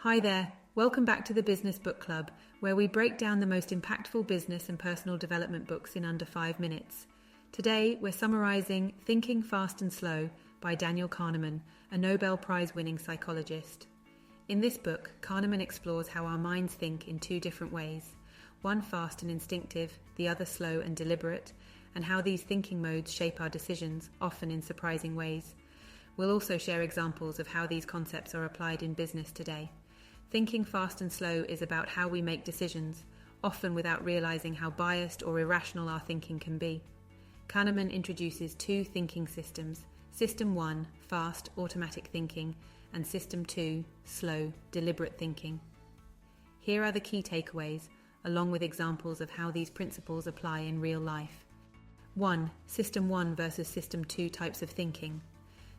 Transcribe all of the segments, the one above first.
Hi there, welcome back to the Business Book Club, where we break down the most impactful business and personal development books in under 5 minutes. Today, we're summarising Thinking Fast and Slow by Daniel Kahneman, a Nobel Prize-winning psychologist. In this book, Kahneman explores how our minds think in 2 different ways, one fast and instinctive, the other slow and deliberate, and how these thinking modes shape our decisions, often in surprising ways. We'll also share examples of how these concepts are applied in business today. Thinking fast and slow is about how we make decisions, often without realizing how biased or irrational our thinking can be. Kahneman introduces 2 thinking systems, System 1, fast, automatic thinking, and System 2, slow, deliberate thinking. Here are the key takeaways, along with examples of how these principles apply in real life. 1. System 1 versus System 2 types of thinking.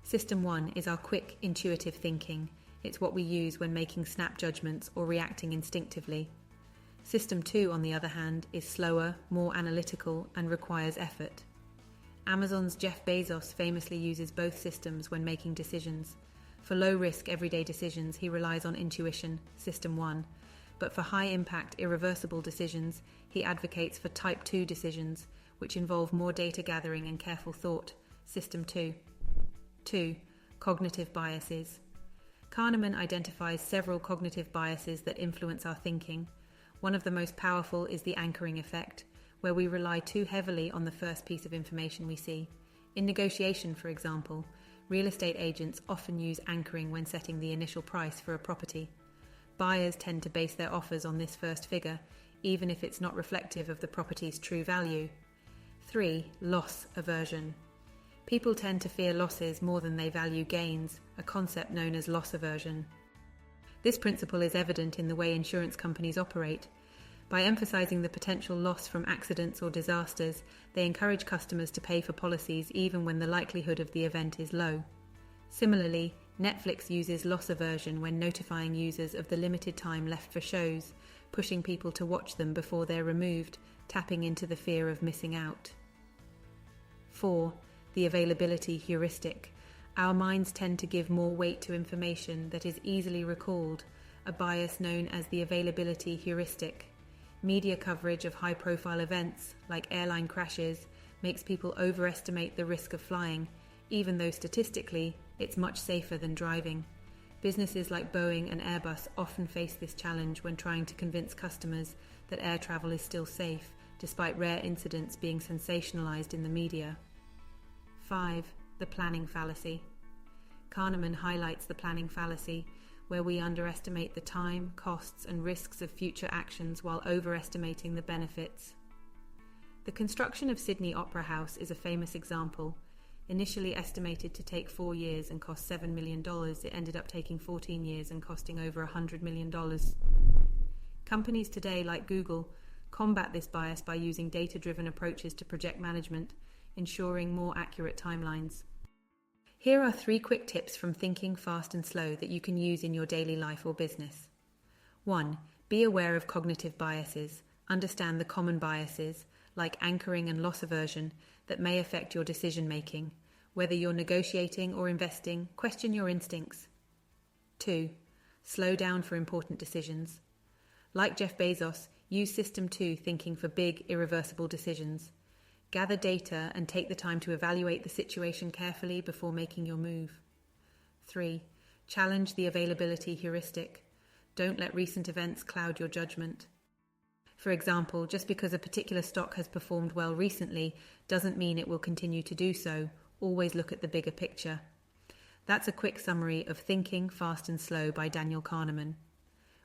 System 1 is our quick, intuitive thinking. It's what we use when making snap judgments or reacting instinctively. System 2, on the other hand, is slower, more analytical, and requires effort. Amazon's Jeff Bezos famously uses both systems when making decisions. For low-risk, everyday decisions, he relies on intuition, System 1. But for high-impact, irreversible decisions, he advocates for Type 2 decisions, which involve more data gathering and careful thought, System 2. 2. Cognitive biases. Kahneman identifies several cognitive biases that influence our thinking. One of the most powerful is the anchoring effect, where we rely too heavily on the first piece of information we see. In negotiation, for example, real estate agents often use anchoring when setting the initial price for a property. Buyers tend to base their offers on this first figure, even if it's not reflective of the property's true value. 3. Loss aversion. People tend to fear losses more than they value gains, a concept known as loss aversion. This principle is evident in the way insurance companies operate. By emphasizing the potential loss from accidents or disasters, they encourage customers to pay for policies even when the likelihood of the event is low. Similarly, Netflix uses loss aversion when notifying users of the limited time left for shows, pushing people to watch them before they're removed, tapping into the fear of missing out. 4. The availability heuristic. Our minds tend to give more weight to information that is easily recalled, a bias known as the availability heuristic. Media coverage of high-profile events, like airline crashes, makes people overestimate the risk of flying, even though statistically, it's much safer than driving. Businesses like Boeing and Airbus often face this challenge when trying to convince customers that air travel is still safe, despite rare incidents being sensationalized in the media. 5. The planning fallacy. Kahneman highlights the planning fallacy, where we underestimate the time, costs, and risks of future actions while overestimating the benefits. The construction of Sydney Opera House is a famous example. Initially estimated to take 4 years and cost $7 million, it ended up taking 14 years and costing over $100 million. Companies today, like Google, combat this bias by using data-driven approaches to project management, ensuring more accurate timelines. Here are 3 quick tips from Thinking Fast and Slow that you can use in your daily life or business. 1. Be aware of cognitive biases. Understand the common biases, like anchoring and loss aversion, that may affect your decision-making. Whether you're negotiating or investing, question your instincts. 2. Slow down for important decisions. Like Jeff Bezos, use System 2 thinking for big, irreversible decisions. Gather data and take the time to evaluate the situation carefully before making your move. 3. Challenge the availability heuristic. Don't let recent events cloud your judgment. For example, just because a particular stock has performed well recently doesn't mean it will continue to do so. Always look at the bigger picture. That's a quick summary of Thinking Fast and Slow by Daniel Kahneman.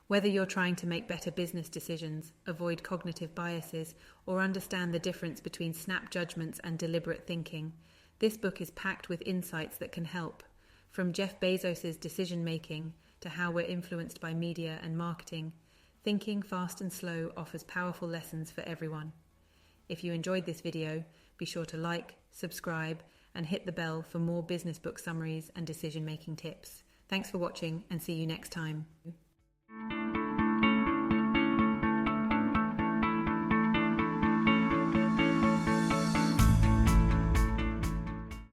Whether you're trying to make better business decisions, avoid cognitive biases, or understand the difference between snap judgments and deliberate thinking, this book is packed with insights that can help. From Jeff Bezos' decision-making to how we're influenced by media and marketing, Thinking Fast and Slow offers powerful lessons for everyone. If you enjoyed this video, be sure to like, subscribe, and hit the bell for more business book summaries and decision-making tips. Thanks for watching, and see you next time.